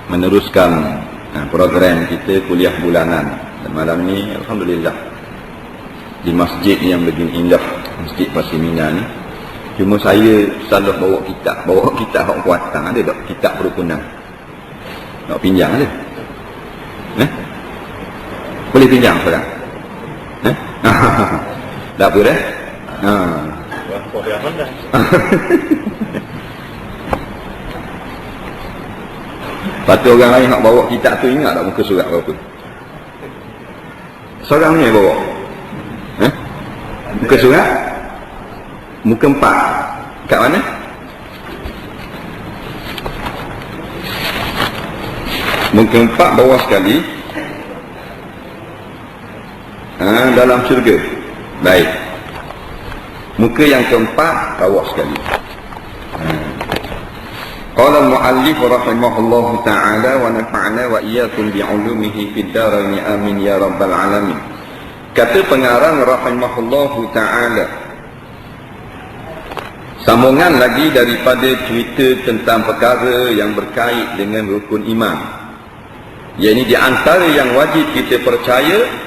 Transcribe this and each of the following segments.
meneruskan program kita kuliah bulanan. Dan malam ni alhamdulillah di masjid yang begini indah, Masjid Pasir Mina ni, cuma saya salah bawa kitab hak kuatang. Ada tak kitab perukunan? Nak pinjam ada? Boleh pinjam sekarang? Tak apa dah? Lepas tu orang lain nak bawa kitab tu, ingat tak muka surat berapa? Seorang ni bawa muka surat muka 4 kat mana? Muka 4 bawah sekali, dalam syurga. Baik, muka yang keempat bawah sekali. Qala al-muallif rahimahullahu ta'ala wa nafa'na wa iyyakum bi'ulumihi fid dharain amin ya rabbal alamin. Kata pengarang rahimahullahu ta'ala, sambungan lagi daripada cerita tentang perkara yang berkait dengan rukun iman, iaitu di antara yang wajib kita percaya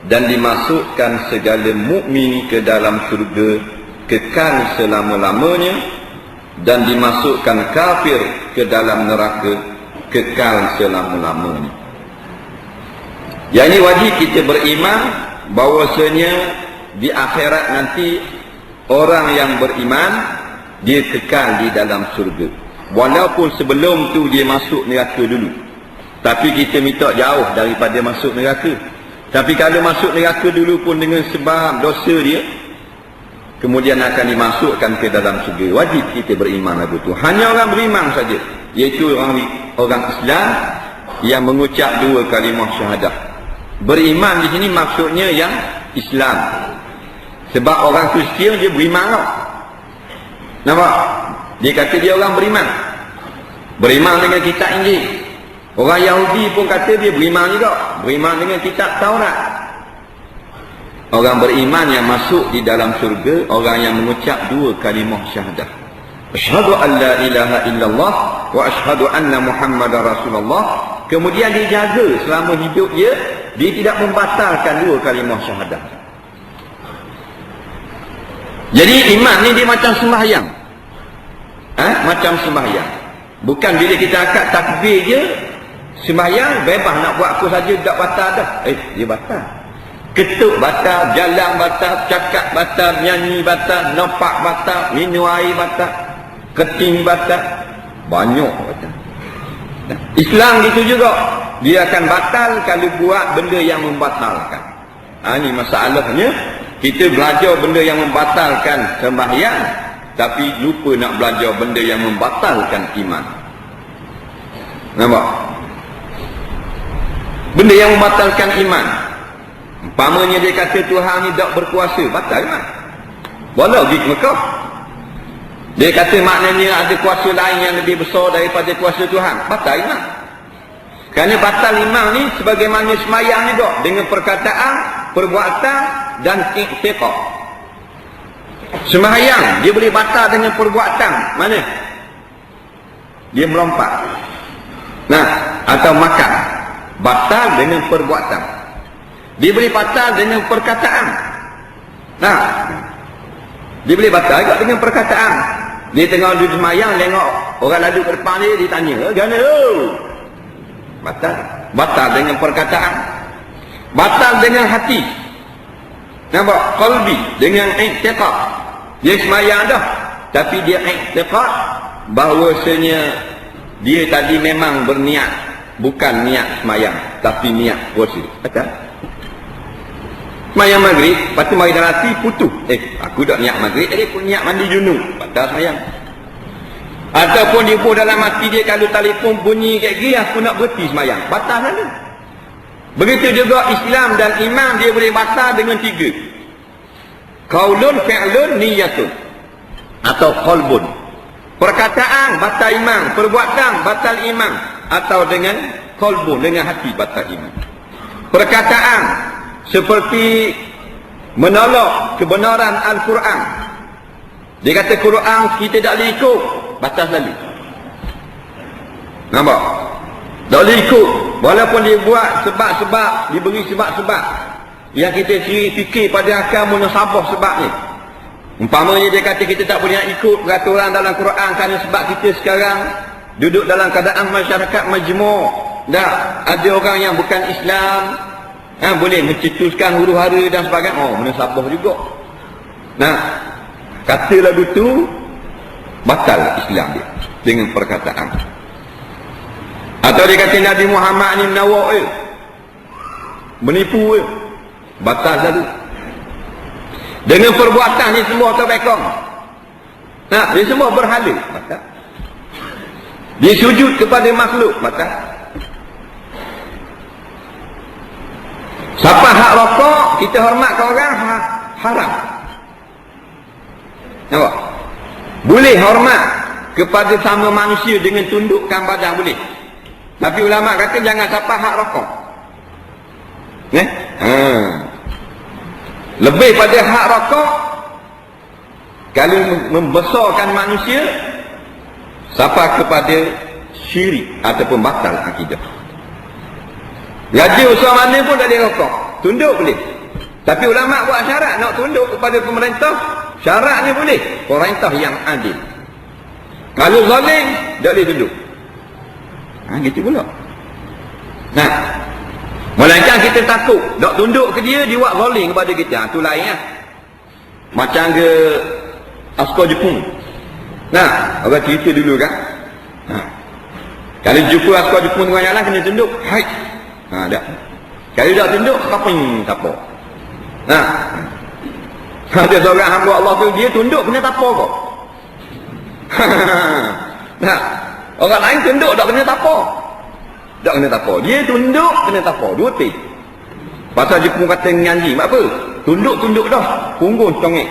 dan dimasukkan segala mukmin ke dalam syurga kekal selama-lamanya, dan dimasukkan kafir ke dalam neraka kekal selama-lamanya. Yang ini wajib kita beriman bahawasanya di akhirat nanti orang yang beriman dia kekal di dalam syurga, walaupun sebelum tu dia masuk neraka dulu. Tapi kita minta jauh daripada masuk neraka. Tapi kalau masuk neraka dulu pun dengan sebab dosa dia, kemudian akan dimasukkan ke dalam syurga. Wajib kita beriman lagu tu. Hanya orang beriman saja, iaitu orang Islam yang mengucap 2 kalimah syahadah. Beriman di sini maksudnya yang Islam. Sebab orang Kristian dia beriman tau. Nampak? Dia kata dia orang beriman. Beriman dengan kitab Injil. Orang Yahudi pun kata dia beriman juga. Beriman dengan kitab Taurat. Orang beriman yang masuk di dalam syurga, orang yang mengucap 2 kalimah syahadah. Asyhadu an la ilaha illallah wa asyhadu anna Muhammadar Rasulullah. Kemudian dia jaga selama hidup dia tidak membatalkan 2 kalimah syahadah. Jadi iman ni dia macam sembahyang. Macam sembahyang. Bukan bila kita akad takbir je, sembahyang bebas nak buat apa saja tak batal dah. Dia batal. Ketuk batal, jalan batal, cakap batal, nyanyi batal, nampak batal, minum air batal, keting batal, banyak batal. Islam gitu juga, dia akan batal kalau buat benda yang membatalkan. Ini masalahnya, kita belajar benda yang membatalkan sembahyang, tapi lupa nak belajar benda yang membatalkan iman. Nampak? Benda yang membatalkan iman, umpamanya dia kata Tuhan ni tak berkuasa, batal iman. Walau pergi ke Mekah, dia kata maknanya ada kuasa lain yang lebih besar daripada kuasa Tuhan, batal iman. Kerana batal iman ni sebagaimana semayang juga, dengan perkataan, perbuatan dan i'tiqad. Semayang dia boleh batal dengan perbuatan, mana? Dia melompat. Atau makan, batal dengan perbuatan. Dia boleh batal dengan perkataan. Dia boleh batal juga dengan perkataan. Dia tengah duduk semayang, tengok orang lalu ke depan dia tanya, gana batal. Batal dengan perkataan. Batal dengan hati. Nampak? Qalbi, dengan i'tiqad. Dia semayang dah, tapi dia i'tiqad bahawasanya dia tadi memang berniat, bukan niat semayang, tapi niat puasa. Batal. Semayang maghrib, lepas tu mari dalam hati putus. Aku tak niat maghrib, jadi aku niat mandi junub. Batal semayang. Ataupun dia pun dalam hati dia, kalau telefon bunyi kat gini, aku nak berhenti semayang. Batal saja. Begitu juga Islam dan iman, dia boleh batal dengan 3. Qaulun, fi'lun, niyatun. Atau qalbun. Perkataan, batal iman. Perbuatan, batal iman. Atau dengan qalbun, dengan hati, batal iman. Perkataan, seperti menolak kebenaran Al-Quran. Dia kata Quran kita tak boleh ikut, batal selalu. Nampak? Tak boleh ikut. Walaupun dia buat sebab-sebab, diberi sebab-sebab yang kita sendiri fikir pada akal munasabah sebab ni. Umpamanya dia kata kita tak boleh nak ikut peraturan dalam Quran kerana sebab kita sekarang duduk dalam keadaan masyarakat majmuk. Dah ada orang yang bukan Islam, boleh mencetuskan huru-hara dan sebagainya. Oh, munasabah juga. Nah, kata lagu tu batal Islam dia dengan perkataan. Atau dia kata Nabi Muhammad ni menawak menipu batal lalu. Dengan perbuatan ni semua kebaikan. Nah, dia semua berhala, batal. Dia sujud kepada makhluk, batal. Siapa hak rokok, kita hormat ke orang, haram. Nampak? Boleh hormat kepada sama manusia dengan tundukkan badan, boleh. Tapi ulama kata jangan siapa hak rokok. Lebih pada hak rokok, kalau membesarkan manusia, siapa kepada syirik ataupun batal akidah. Gaji usaha mana pun tak ada rokok, tunduk boleh. Tapi ulama buat syarat nak tunduk kepada pemerintah, syaratnya boleh pemerintah yang adil. Kalau zalim tak boleh tunduk. Gitu pula. Nah, melainkan kita takut tak tunduk ke dia, dia buat zalim kepada kita. Itu lain lah. Macam ke askar Jepun. Nah, orang cerita dulu kan. Kalau jumpa askar Jepun dengan jalan kena tunduk. Hai. Tak. Kalau tak tunduk, kaping tapau. Ada seorang hamba Allah tu, dia tunduk kena tapau kok. Orang lain tunduk tak kena tapau. Tak kena tapau. Dia tunduk kena tapau. Dua ting. Pasal Jepun kata dengan anjing. Apa? Tunduk-tunduk dah. Punggung congek.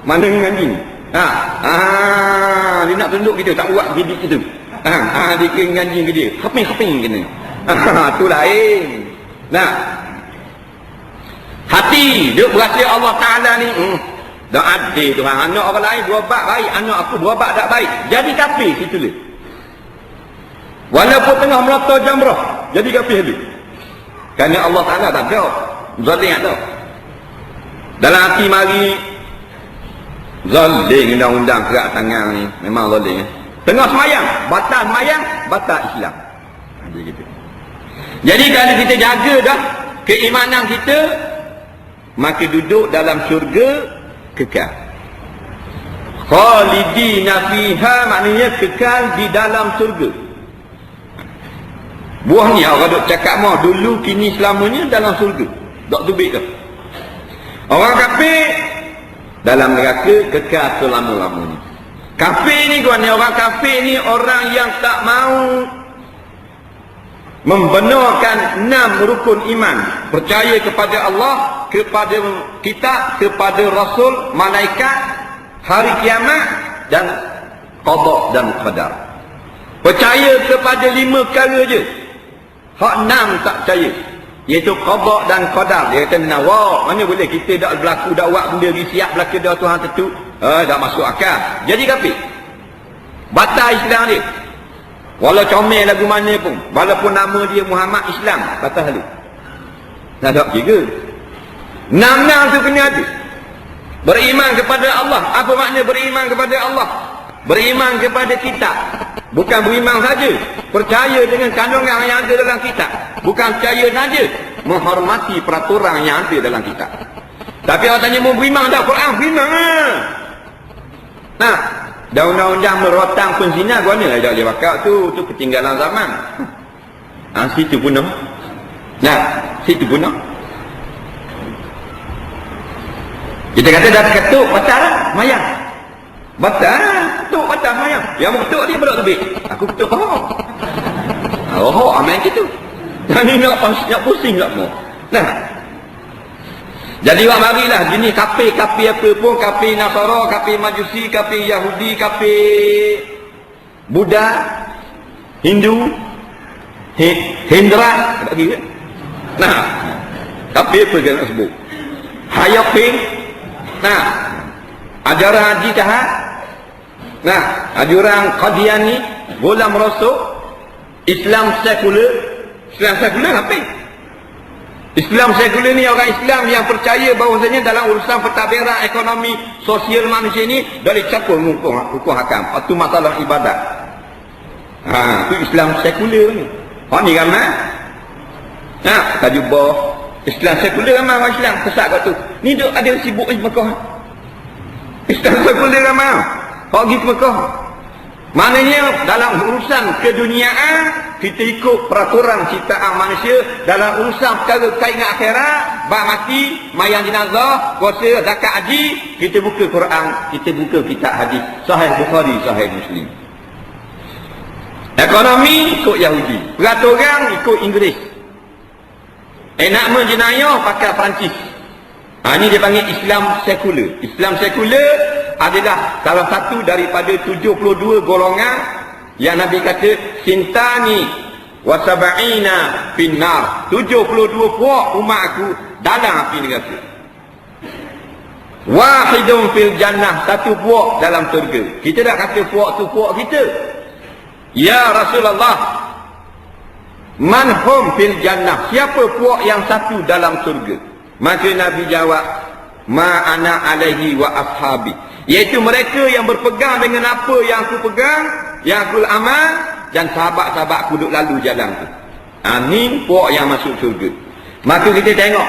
Mana dengan anjing? Dia nak tunduk kita, tak buat gidik kita. Dia kena anjing ke dia. Kaping-kaping kena. Itu lain. Nah, hati dia berasa Allah Ta'ala ni dah adil Tuhan. Anak orang lain buat baik, anak aku buat tak baik, jadi kafir situ dia. Walaupun tengah melata jamrah, jadi kafir dia. Kerana Allah Ta'ala tak jawab zalim tak. Dalam hati mari zalim, undang-undang kerak tangan ni memang zalim. Tengah semayang, batal semayang, batal Islam. Begitu. Jadi kalau kita jaga dah keimanan kita, maka duduk dalam syurga kekal. Khalidina fiha maknanya kekal di dalam syurga. Buah ni orang duk cakap mah dulu kini selamanya dalam syurga. Tak tubik dah. Orang kafir dalam neraka kekal selama-lamanya. Kafir ni tuan, orang kafir ni orang yang tak mau membenarkan 6 rukun iman. Percaya kepada Allah, kepada kitab, kepada Rasul, malaikat, hari kiamat dan qada dan qadar. Percaya kepada 5 perkara je. Hak 6 tak percaya. Iaitu qada dan qadar. Dia kata nawak. Mana boleh kita dak berlaku dak buat benda ni siap berlaku dah Tuhan tentu. Tak masuk akal. Jadi kafir. Batal Islam dia. Walau comel lagu mana pun, walaupun nama dia Muhammad Islam, batal halu. Tak ada kira. 6 tu kena ada. Beriman kepada Allah. Apa makna beriman kepada Allah? Beriman kepada kitab. Bukan beriman saja, percaya dengan kandungan yang ada dalam kitab. Bukan percaya saja, menghormati peraturan yang ada dalam kitab. Tapi orang tanya mau beriman tak Quran? Beriman. Nah, dan undang-undang merotang penzina guna lah dia bakal tu ketinggalan zaman. Situ punah. Nah, situ punah. Kita kata dah ketuk batal lah, mayang. Batal, ketuk batal mayang. Yang ketuk dia belak lebih. Aku ketuk aman gitu. Ni nak pusing tak mau. Nah, jadi awak marilah jenis kafir apa pun, kafir Nasara, kafir Majusi, kafir Yahudi, kafir Buddha, Hindu, Hendra, tak kira. Nah, kafir apa yang nak sebut? Hayapin. Nah, ajaran Haji Tahat. Nah, ajaran Qadiani, Ghulam Rasul. Islam sekular. Islam sekular apa? Islam sekular ni orang Islam yang percaya bahawasanya dalam urusan pentadbiran ekonomi sosial manusia ni dari campur hukum hakam. Itu masalah ibadat. Itu Islam sekular ni. Ni ramai. Tajubah Islam sekular ramai orang Islam kesat kat tu. Ni duk ada sibuk di Mekah. Islam sekular ramai. Kau pergi ke Mekah. Maknanya dalam urusan keduniaan kita ikut peraturan ciptaan manusia. Dalam urusan perkara kait dengan akhirat, bak mati, mayang jenazah, puasa, zakat, haji, kita buka Quran, kita buka kitab hadis, Sahih Bukhari, Sahih Muslim. Ekonomi ikut Yahudi, peraturan ikut Inggeris. Enakmen jenayah pakai Perancis. Ini dia panggil Islam sekular. Islam sekular adalah salah satu daripada 72 golongan yang Nabi kata sintani wasaba'ina finnar. 72 puak umat aku dalam api neraka. Wahidun fil jannah, satu puak dalam syurga. Kita dah kata puak tu puak kita. Ya Rasulullah, man hum fil jannah, siapa puak yang satu dalam syurga? Maka Nabi jawab, ma ana alaihi wa ashabi, iaitu mereka yang berpegang dengan apa yang aku pegang, yang aku amal, dan sahabat-sahabat aku duduk lalu jalan tu. Ini puak yang masuk syurga. Maka kita tengok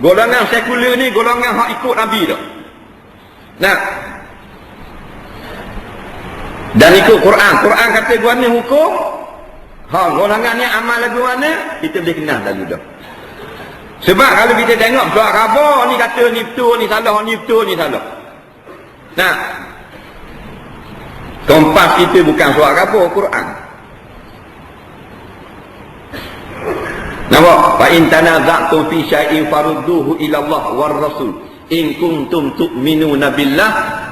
golongan sekular ni golongan hak ikut Nabi dah. Dan ikut Quran. Quran kata gua ni hukum, golongan ni amal lagu mana, kita boleh kenal lalu dah. Sebab kalau kita tengok surat khabar ni kata ni betul, ni salah, ni betul, ni salah. Kompas kita bukan surat khabar, Quran. Nampak? Fa in tanaza'tum fi syai'in farudduhu ila Allah war rasul in kuntum tu'minuna billah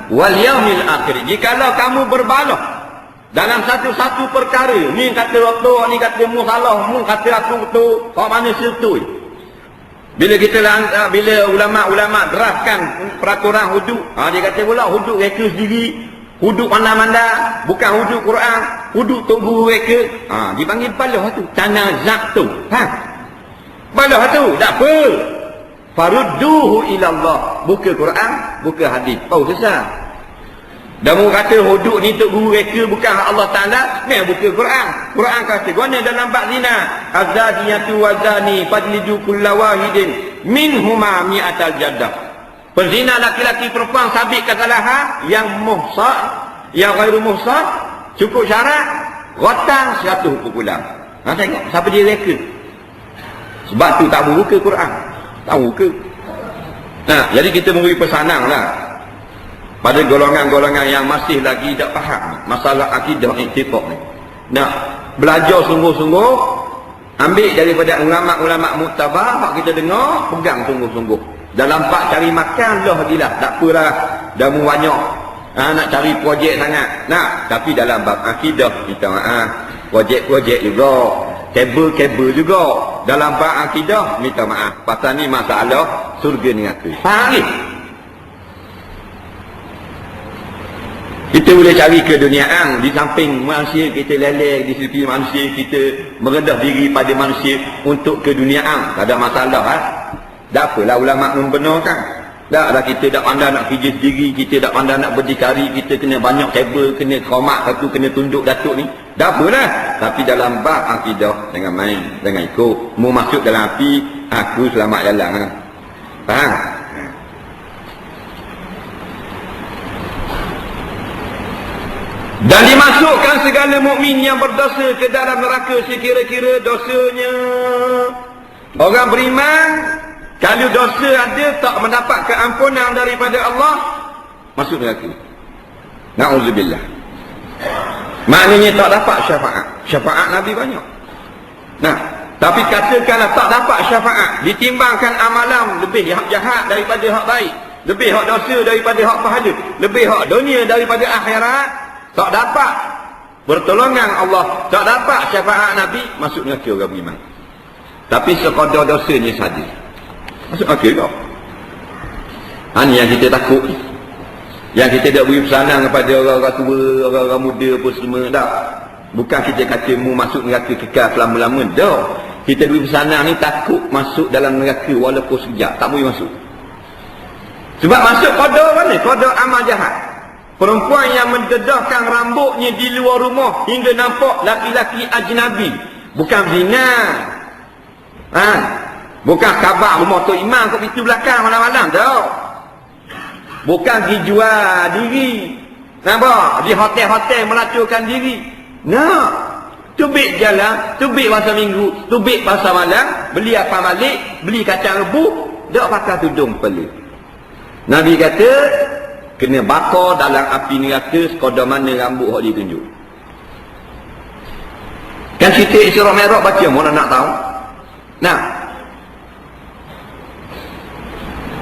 wal yaumil akhir. Jikalau kamu berbalah dalam satu-satu perkara, ni kata betul, ni kata mu salah, mu kata aku betul, kau mana betul. Bila kita bila ulama-ulama deraskan peraturan hudud, dia kata pula hudud reka sendiri, hudud pandai-pandai, bukan hudud Quran, hudud tok guru reka. Dipanggil balah tu, tanazak tu. Balah tu, tak apa. Farudduhu ila Allah. Buka Quran, buka hadis. Selesai. Dan mu kata hudud ni tok guru reka bukan Allah Taala, ni buka Quran. Quran kata guna dalam bab zina, azaniyatu wazani fadlidu kullawahidin minhuma mi'atal jaddah. Penzina laki-laki perempuan sabit kesalahan, yang muhsan, yang ghairu muhsan cukup syarat rotan 100 pukulan. Tengok siapa dia reka. Sebab tu tak buka Quran. Tak buka. Jadi kita memberi pesanan lah pada golongan-golongan yang masih lagi tak faham masalah akidah i'tiqad ni. Belajar sungguh-sungguh, ambil daripada ulama-ulama muktabar, hak kita dengar, pegang sungguh-sungguh. Dalam bab cari makan lah gila, tak apalah, dah mu banyak nak cari projek sangat. Tapi dalam bab akidah kita projek-projek juga, kabel-kabel juga. Dalam bab akidah minta maaf. Pasal ni masalah surga neraka. Faham ni? Kita boleh cari keduniaan di samping manusia kita leleh, di sisi manusia kita merendah diri pada manusia untuk keduniaan. Tak ada masalah. Tak apalah ulama membenarkan. Taklah kita tak pandai nak kerja sendiri, kita tak pandai nak berdikari, kita kena banyak kabel, kena khomat satu, kena tunduk datuk ni. Tak apalah. Tapi dalam bab akidah jangan main, jangan ikut. Mu masuk dalam api, aku selamat jalan. Faham? Dan dimasukkan segala mukmin yang berdosa ke dalam neraka sekira-kira dosanya. Orang beriman, kalau dosa ada tak mendapat keampunan daripada Allah, masuk neraka. Na'udzubillah. Maknanya tak dapat syafaat. Syafaat Nabi banyak. Tapi katakanlah tak dapat syafaat, ditimbangkan amalan lebih hak jahat daripada hak baik, lebih hak dosa daripada hak pahala, lebih hak dunia daripada akhirat, tak dapat pertolongan Allah, tak dapat syafaat Nabi, masuk neraka orang beriman. Tapi sekadar dosanya saja, masuk neraka kau. Ini yang kita takut, yang kita tak beri pesanan kepada orang-orang tua, orang-orang muda apa semua. Tak, Bukan kita kata mu masuk neraka kekal selama-lama. Dah. Kita duduk sana ni takut masuk dalam neraka walaupun sekejap. Tak boleh masuk. Sebab masuk qada mana? Qada amal jahat. Perempuan yang mendedahkan rambutnya di luar rumah hingga nampak laki-laki ajnabi. Bukan zina. Bukan khabar rumah Tok Imam kat pintu belakang malam-malam. Tak. Bukan pergi jual diri. Nampak? Di hotel-hotel melacurkan diri. Nah. Tubik jalan, tubik masa minggu, tubik masa malam, beli apa balik, beli kacang rebus, tak pakai tudung kepala. Nabi kata, kena bakar dalam api neraka sekadar mana rambut yang ditunjuk. Kan cerita Isra Mi'raj baca, mana nak tahu? Nah.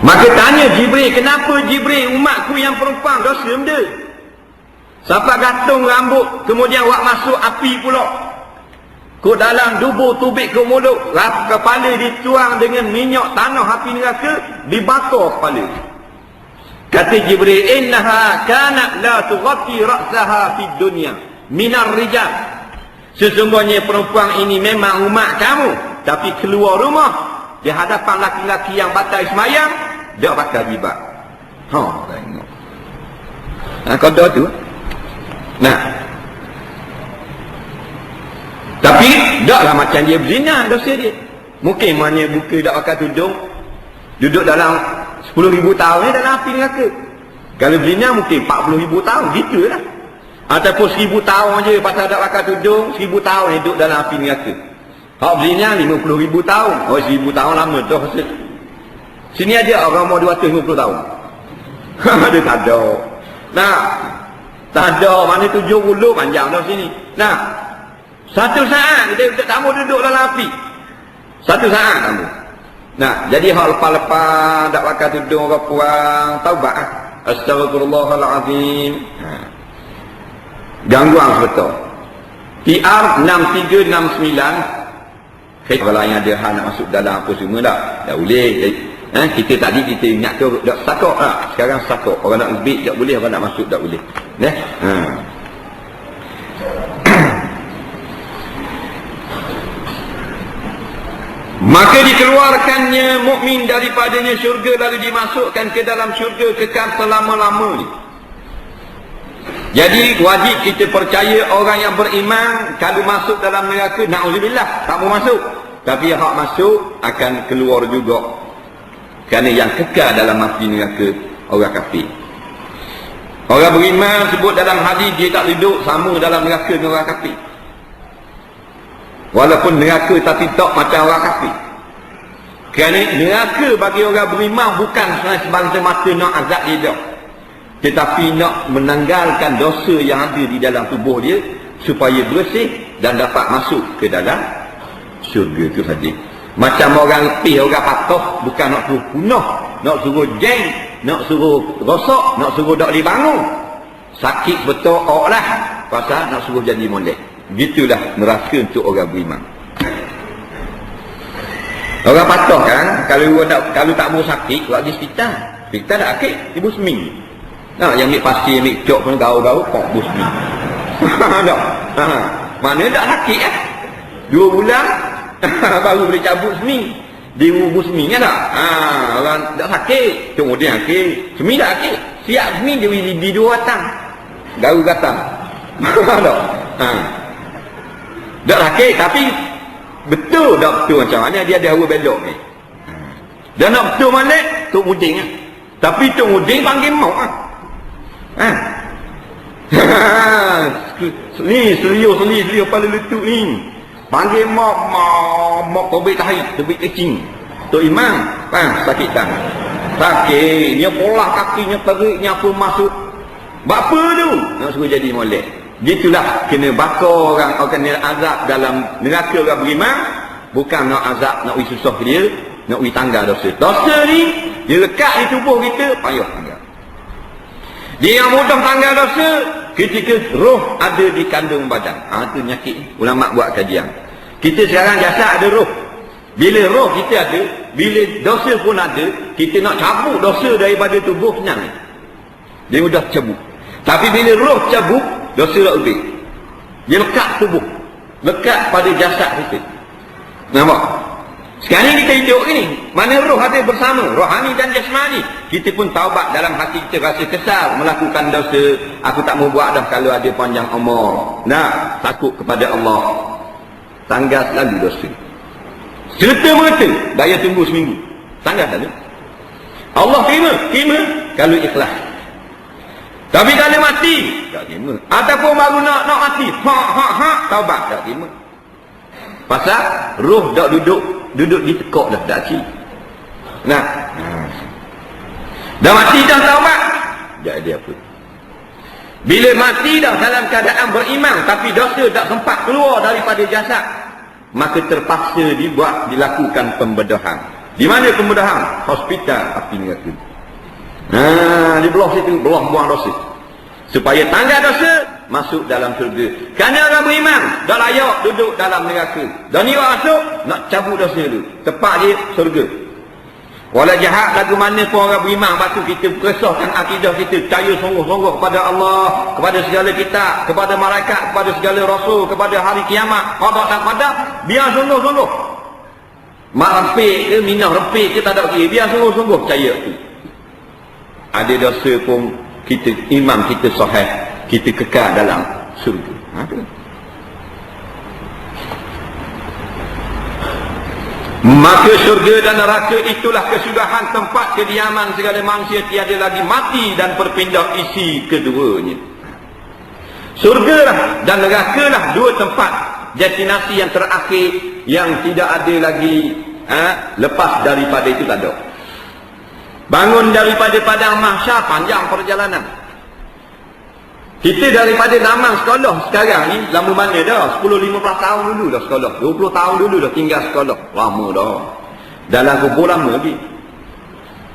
Maka tanya Jibril, kenapa Jibril umatku yang perempuan dosa benda? Sampai gantung rambut, kemudian wak masuk api pula. Ke dalam dubur tubik ke mulut, kepala dituang dengan minyak tanah api neraka, dibakar kepala. Kata Jibril, innaha kanat la tughatti ra'saha fid dunya minar rijal. Sesungguhnya perempuan ini memang umat kamu, tapi keluar rumah di hadapan laki-laki yang batal sembahyang, dia pakai jilbab. Tengok. Qada tu. Nah. Tapi taklah macam dia berzina dosa dia. Mungkin mana buka tak pakai tudung, duduk dalam 10,000 tahun ni dalam api neraka. Kalau berzina mungkin 40,000 tahun, gitulah. Ataupun 1000 tahun je pasal tak pakai tudung, 1000 tahun hidup dalam api neraka. Hak berzina 50,000 tahun. 1000 tahun lama tu hasil. Sini ada orang umur 250 tahun. Ada tak ada. Nah, tak ada, mana 70 panjang dah sini. Nah, satu saat kita tak mau duduk dalam api. Satu saat kamu. Nah, jadi hak lepas-lepas tak pakai tudung orang puang, taubat. Astagfirullahalazim. Gangguan betul. PR 6369. Kalau yang ada hal nak masuk dalam apa semua tak boleh. Kita tadi kita ingat ke tak sakok lah. Sekarang sakok. Orang nak lebih tak boleh, orang nak masuk tak boleh. Maka dikeluarkannya mukmin daripadanya syurga, lalu dimasukkan ke dalam syurga kekal selama-lamanya. Jadi wajib kita percaya orang yang beriman kalau masuk dalam neraka, na'udzubillah, tak mau masuk. Tapi hak masuk akan keluar juga. Kerana yang kekal dalam api neraka orang kafir. Orang beriman sebut dalam hadis dia tak duduk sama dalam neraka dengan orang kafir. Walaupun neraka tapi tak macam orang kafir. Kerana neraka bagi orang beriman bukan semata-mata nak azab dia dah. Tetapi nak menanggalkan dosa yang ada di dalam tubuh dia supaya bersih dan dapat masuk ke dalam syurga itu saja. Macam orang letih, orang patuh, bukan nak suruh punah, nak suruh jeng, nak suruh rosak, nak suruh tak dibangun. Sakit betul lah pasal nak suruh jadi molek. Gitulah neraka untuk orang beriman. Orang patuh kan, kalau tak mau sakit, buat di hospital. Hospital tak sakit, ibu seming. Nah, yang ambil pasir, ambil cok pun gaul-gaul, kok ibu seming. Mana tak sakit kan? 2 bulan baru boleh cabut seming. Dia ibu seming kan tak? Orang tak sakit, kemudian sakit. Seming tak sakit, siap seming dia di 2 batang. Gaul gatam. Tak sakit, tapi betul tak betul macam mana dia ada hawa belok ni. Dan nak betul mana Tok Muding lah. Tapi Tok Muding panggil mak lah. Ni seliu kepala letup ni. Panggil mak tobik tahi, tobik kecing. Tok Imam, sakit tak? Sakit, dia polah kakinya teriknya pun masuk. Bapa tu nak suruh jadi molek. Gitulah kena bakar orang kena azab dalam neraka orang beriman, bukan nak azab nak susah dia, nak tangga dosa. Dosa ni dia lekat di tubuh kita, payah tangga. Dia yang mudah tangga dosa ketika roh ada di kandung badan. Itu penyakit. Ulama buat kajian. Kita sekarang jasad ada roh. Bila roh kita ada, bila dosa pun ada, kita nak cabut dosa daripada tubuh senang. Dia mudah cabut. Tapi bila roh cabut, dosa tak lebih. Dia lekat tubuh, lekat pada jasad kita. Nampak? Sekarang kita hidup ini, mana roh ada bersama, rohani dan jasmani. Kita pun taubat dalam hati kita rasa kesal melakukan dosa. Aku tak mau buat dah kalau ada panjang umur. Nah, takut kepada Allah. Tanggal selalu dosa. Serta-merta, daya tunggu seminggu. Tanggal selalu. Allah terima kalau ikhlas. Tapi kalau mati, tak terima. Ataupun baru nak mati, taubat, tak terima. Pasal roh dah duduk di tekuk dah, tak cik. Nah, dah mati dah taubat, tak ada apa. Bila mati dah dalam keadaan beriman, tapi dosa tak sempat keluar daripada jasad, maka terpaksa dilakukan pembedahan. Di mana pembedahan? Hospital api neraka. Di belah situ, belah buang dosa. Supaya tangga dosa masuk dalam syurga. Kerana orang beriman dah layak duduk dalam neraka. Dan ni orang masuk nak cabut dosa dulu. Tepat je syurga. Walau jahat lagu mana pun orang beriman, lepas tu kita keresahkan akidah kita, percaya sungguh-sungguh kepada Allah, kepada segala kitab, kepada malaikat, kepada segala rasul, kepada hari kiamat, qada dan qadar, biar sungguh-sungguh. Mak rempik ke, minah rempik ke, tak ada kira, biar sungguh-sungguh percaya tu. Ada dosa pun kita, iman kita sahih, kita kekal dalam surga. Maka syurga dan neraka itulah kesudahan tempat kediaman segala manusia, tiada lagi mati dan berpindah isi keduanya. Surga lah dan neraka lah dua tempat destinasi yang terakhir yang tidak ada lagi lepas daripada itu, tak ada. Bangun daripada padang mahsyar, panjang perjalanan. Kita daripada zaman sekolah sekarang ni, lama mana dah? 10-15 tahun dulu dah sekolah. 20 tahun dulu dah tinggal sekolah. Lama dah. Dalam kubur lama lagi.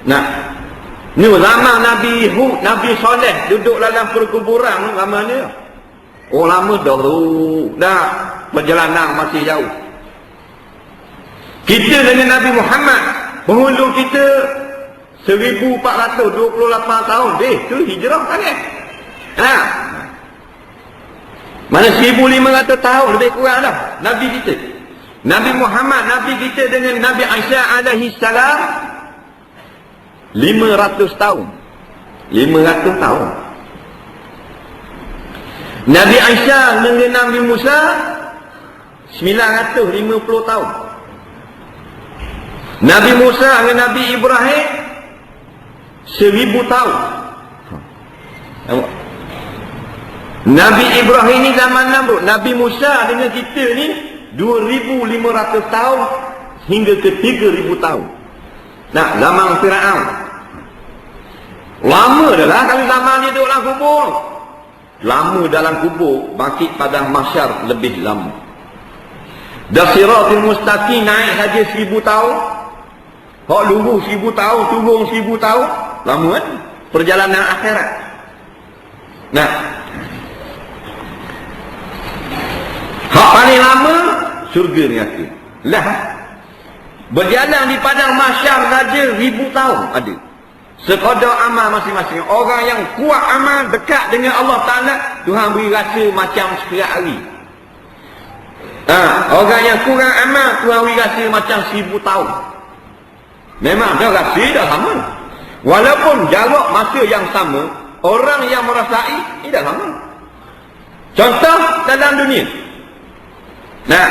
Nah, ni zaman Nabi Hud, Nabi Saleh duduk dalam perkuburan lama ni. Oh lama dah tu. Dah, perjalanan masih jauh. Kita dengan Nabi Muhammad, penghulu kita 1428 tahun. Tu hijrah kan? Mana 1500 tahun lebih kurang dah Nabi kita. Nabi Muhammad, Nabi kita dengan Nabi Aisyah alaihi salam 500 tahun. 500 tahun. Nabi Aisyah dengan Nabi Musa 950 tahun. Nabi Musa dengan Nabi Ibrahim 1000 tahun. Nabi Ibrahim ni zaman Namrud. Nabi Musa dengan kita ni 2500 tahun hingga ke 3000 tahun. Nah, zaman Firaun. Lama dah lah kalau zaman dia duduk dalam kubur. Lama dalam kubur, bangkit padang mahsyar lebih lama. Dah Siratul Mustaqim naik saja 1000 tahun. Hak lurus 1000 tahun, turun 1000 tahun. Lama kan? Perjalanan akhirat. Nah, hak paling lama syurga neraka. Lah, berjalan di padang mahsyar saja 1000 tahun ada. Sekadar amal masing-masing. Orang yang kuat amal dekat dengan Allah Ta'ala, Tuhan beri rasa macam sekian hari. Orang yang kurang amal, Tuhan beri rasa macam 1000 tahun. Memang dah rasa dah sama. Walaupun jarak masa yang sama, orang yang merasai tidak sama. Contoh dalam dunia. Nah,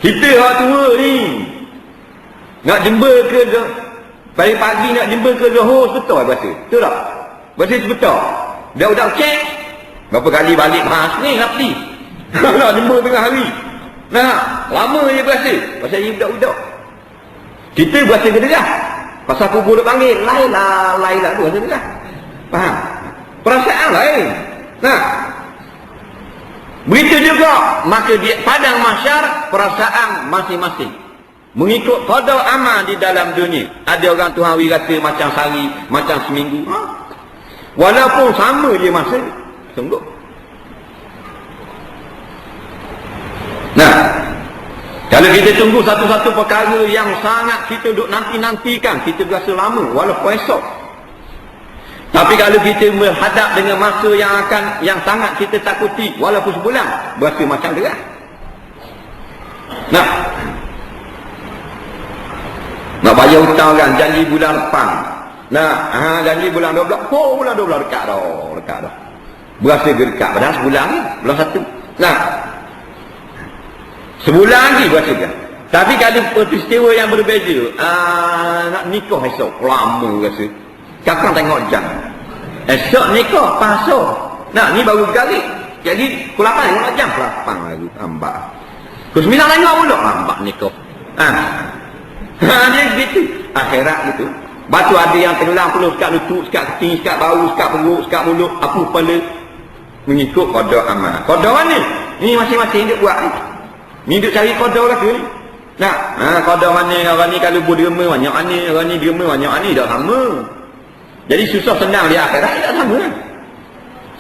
kita orang tua ni nak jember ke pagi-pagi nak jember ke Johor, betul baca? Betul tak? Baca betul. Dah udah cek berapa kali balik bahas ni ngerti. Nak jember tengah hari. Nah, lama je berasa. Pasal ni budak-budak. Kita berasa kedegah. Pasal kubur dia panggil, lain lah tu rasa kedegah. Faham? Perasaan lain. Nah, begitu juga, maka di padang mahsyar perasaan masing-masing. Mengikut qada amal di dalam dunia. Ada orang Tuhan beri rasa macam sehari, macam seminggu. Walaupun sama je masa, sungguh. Nah, kalau kita tunggu satu-satu perkara yang sangat kita duk nanti-nantikan, kita berasa lama, walaupun esok. Tapi kalau kita berhadap dengan masa yang sangat kita takuti, walaupun sebulan, berasa macam derah. Nak bayar hutang kan, janji bulan depan. Janji bulan 12. Bulan 12 dekat dah. Berasa dekat. Padahal sebulan ni, bulan 1. Sebulan lagi berasa kan. Tapi kalau peristiwa yang berbeza, nak nikah esok, lama rasa. Kakak tengok jam. Esok nikah, pasok. Ni baru garik. Jadi, pukul 8 tengok jam. 8 lagi, lambat. Pukul 9 tengok pula, lambat nikah. Dia gitu. Akhirat gitu. Batu ada yang tenggelam pula, sekat lutut, sekat keting, sekat bau, sekat perut, sekat mulut, apa kepala. Mengikut qada amal. Qada mana? Ini masing-masing dia buat ni. Ni duk cari qada lah ke ni? Qada mana orang ni kalau berderma banyak mana, orang ni derma banyak mana, tak sama. Jadi susah senang di akhirat tak sama.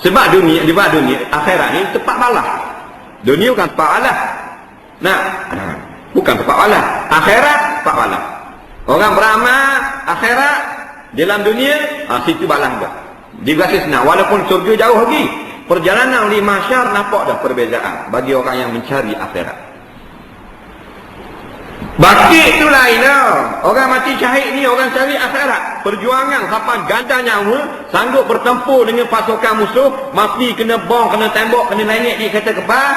Sebab dunia akhirat ni tempat balas. Dunia bukan tempat balas. Bukan tempat balas. Akhirat tempat balas. Orang beramal akhirat dalam dunia, situ balas dah. Dia berasa senang. Walaupun surga jauh lagi, perjalanan di mahsyar nampak dah perbezaan bagi orang yang mencari akhirat. Bakit tu lain lah. Orang mati syahid ni orang cari akhirat. Perjuangan sampai ganda nyawa, sanggup bertempur dengan pasukan musuh, mati kena bom, kena tembok, kena naik di kereta kebal,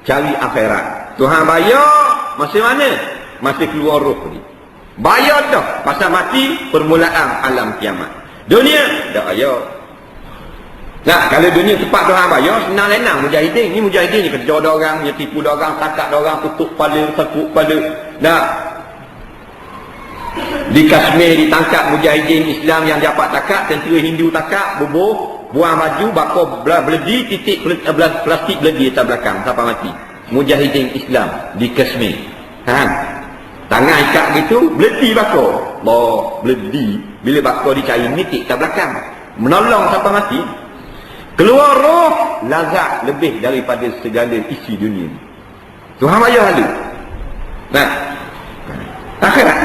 cari akhirat. Tuhan bayar masa mana? Masih keluar roh ni. Bayar dah. Pasal mati permulaan alam kiamat. Dunia dah bayar. Kalau dunia tempat Tuhan bayar, senang-senang mujahidin. Ni mujahidin ni kerja orang, dia tipu orang, takak orang, tutup kepala, sakut kepala. Di Kashmir ditangkap mujahidin Islam yang dapat takak, tentera Hindu takak, bubuh, buang baju, bakar beledi, titik plastik beledi atas belakang sampai mati. Mujahidin Islam di Kashmir. Tangan ikat gitu, beledi bakar. Beledi. Bila bakar dicari nitik atas belakang. Menolong sampai mati. Keluar roh, lazat lebih daripada segala isi dunia ni. Tuhan bayar halu. Akhirat.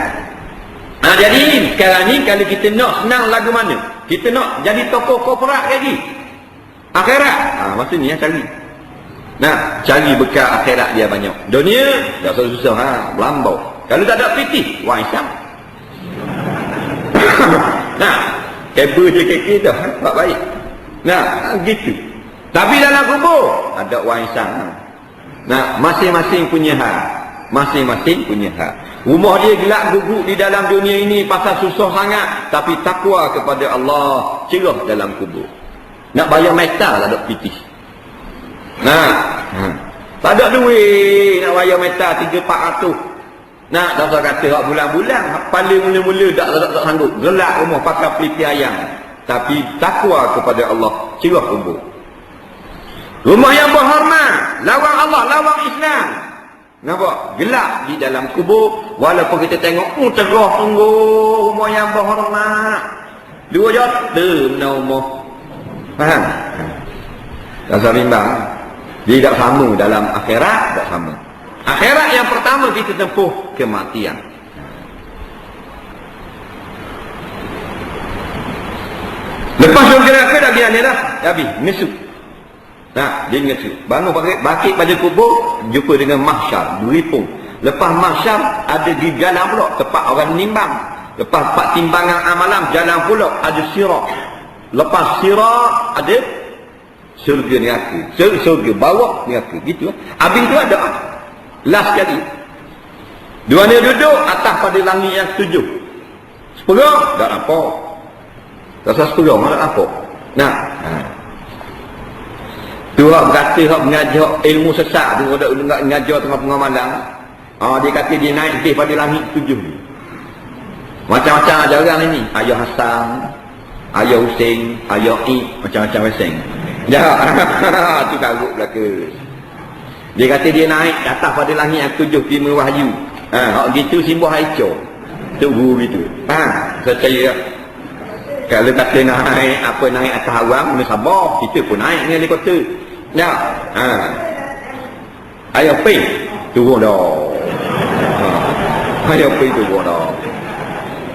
Jadi sekarang ni kalau kita nak senang lagu mana? Kita nak jadi tokoh korporat lagi. Akhirat. Masa ni cari. Cari bekal akhirat dia banyak. Dunia dah susah, melambau. Kalau tak ada pitih, wang Islam. Kabel je kekek dah, tak baik. Gitu. Tapi dalam kubur ada warisan. Masing-masing punya hak. Masing-masing punya hak. Rumah dia gelap guguk di dalam dunia ini pasal susah sangat, tapi takwa kepada Allah cerah dalam kubur. Nak bayar metal tak ada pitih. Tak ada duit nak bayar metal 300-400. Tak usah kata bulan-bulan, paling mula-mula tak sanggup. Gelap rumah pakai peliti ayam. Tapi takwa kepada Allah cerah kubur. Rumah yang berhormat, lawang Allah, lawang Islam. Nampak? Gelap di dalam kubur. Walaupun kita tengok terah sungguh rumah yang berhormat. 2 juta menau rumah. Faham? Tak usah bimbang. Dia tak sama dalam akhirat, tak sama. Akhirat yang pertama kita tempuh kematian. Lepas surga neraka dah biar dia dah. Habis, ngesuk. Dia ngesuk. Bangun bangkit pada kubur, jumpa dengan mahsyar, beripung. Lepas mahsyar ada di jalan pula, tempat orang menimbang. Lepas tempat timbangan amalan, jalan pula ada sirat. Lepas sirat ada surga neraka. Surga bawah neraka. Gitu. Habis tu ada last kali. Dua ni duduk atas pada langit yang 7. Sepuluh tak apa. Rasa 10 mana apa? Tu hak berkata hak mengajar ilmu sesat tu ada mengajar tengah-tengah malam. Dia kata dia naik ke pada langit 7 ni. Macam-macam ajaran ini. Ayah Hasan, Ayah Husin, Ayah I, macam-macam meseng. Tu karut belaka. Dia kata dia naik atas pada langit yang 7 terima wahyu. Hak gitu simbol haicur. Tu guru gitu. Percaya kalau kata naik atas awam, kena sabar. Kita pun naik dengan helikopter. Ayah pergi turun dah. Ayah pergi turun dah.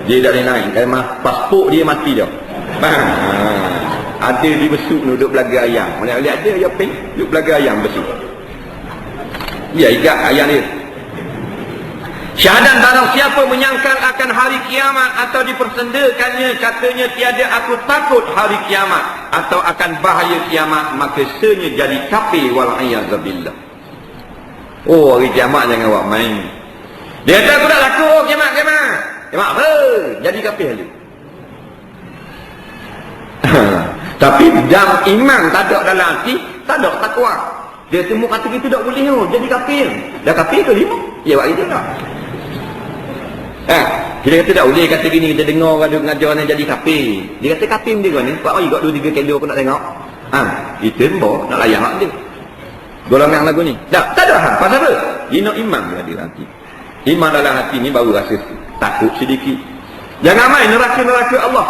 Dia dah naik. Pasport dia mati dah. Ada di besuk duduk belaga ayam. Mana lihat ada ya ping duduk belaga ayam besuk. Ya ikat ayam dia. Syahadat barang siapa menyangkal akan hari kiamat atau dipersendakannya katanya tiada aku takut hari kiamat atau akan bahaya kiamat, maka senya jadi kafir wal a'yazubillah. Oh, hari kiamat jangan awak main. Dia kata aku tak takut kiamat. Kiamat apa? Jadi kafir dia. Tapi dalam iman tak ada dalam hati, tak ada takwa. Dia temu kata gitu tak boleh jadi kafir. Dah kafir ke lima? Ya buat itu tak. Kita kata tak boleh kata gini, kita dengar ada mengajar orang jadi kafir. Dia kata kafir dia kan ni. Pak oi got 2-3 kilo aku nak tengok. Kita mbok nak layan hak dia. Golongan lagu ni. Tak ada hal. Pasal apa? Dia nak iman dia ada hati. Iman dalam hati ni baru rasa takut sedikit. Jangan main neraka-neraka Allah.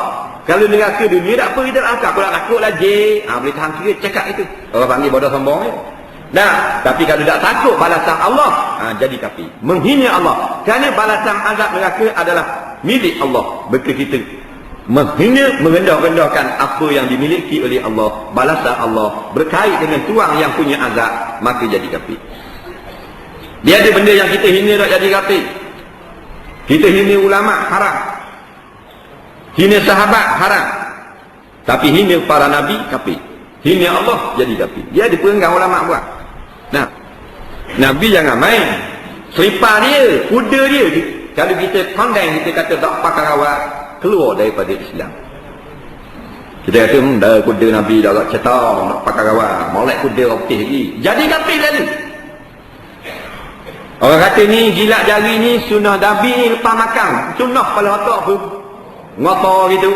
Kalau neraka dunia tak apa kita nak angkat. Aku nak takutlah je. Boleh tahan kira cakap itu. Orang panggil bodoh sombong je. Nah, tapi kalau tak takut balasan Allah, jadi kafir. Menghina Allah. Kerana balasan azab neraka adalah milik Allah. Bagi kita menghina, merendah-rendahkan apa yang dimiliki oleh Allah, balasan Allah berkait dengan tuang yang punya azab, maka jadi kafir. Dia ada benda yang kita hina tak jadi kafir. Kita hina ulama haram. Hina sahabat haram. Tapi hina para nabi kafir. Hina Allah jadi kafir. Dia ada perenggang ulama buat. Nah, nabi jangan main. Selipar dia, kuda dia. Kalau kita condemn, kita kata tak pakar awak, keluar daripada Islam. Kita kata dah kuda nabi dah tak cetak, nak pakar awak, molek kuda orang putih lagi. Jadi kafir lagi. Orang kata ni jilat jari ni sunnah nabi ni lepas makan. Sunnah kepala otak tu ngotor gitu.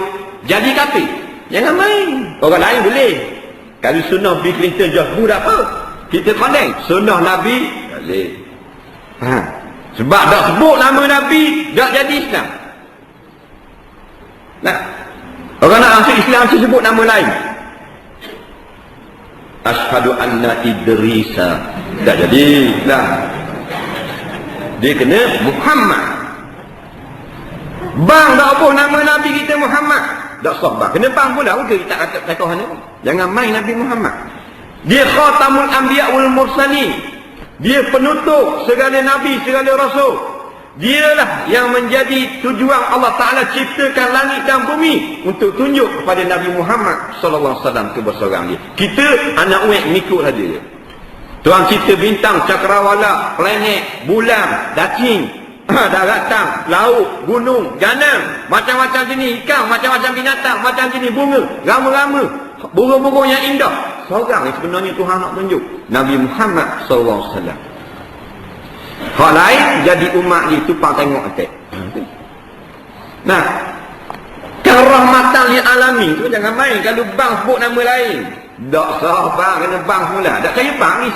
Jadi kafir. Jangan main. Orang lain boleh. Kalau sunnah Bill Clinton jahbu tak apa. Kita pandai. Sunnah Nabi tak boleh. Sebab dah sebut nama Nabi, dah jadi Islam. Nah, orang nak masuk Islam mesti sebut nama lain. Asyhadu anna Idrisa. Tak jadi Islam. Dia kena Muhammad. Bang tak apa nama Nabi kita Muhammad. Tak sah bang. Kena bang pula. Kita tak kata kata mana. Jangan main Nabi Muhammad. Dia khatamul anbiya wal mursalin. Dia penutup segala nabi, segala rasul. Dialah yang menjadi tujuan Allah Ta'ala ciptakan langit dan bumi untuk tunjuk kepada Nabi Muhammad sallallahu alaihi wasallam kebesaran dia. Kita anak uek ngikut saja dia. Tuhan cipta bintang, cakrawala, planet, bulan, daging, daratan, laut, gunung, ganang, macam-macam jenis ikan, macam-macam binatang, macam jenis bunga, rama-rama, burung-burung yang indah. Seorang yang sebenarnya Tuhan nak tunjuk Nabi Muhammad SAW. Hak lain jadi umat dia tupang tengok atas. Nah, kan rahmatan lil alamin tu jangan main. Kalau bang sebut nama lain, tak sah bang, kena bang semula. Tak kaya bang ni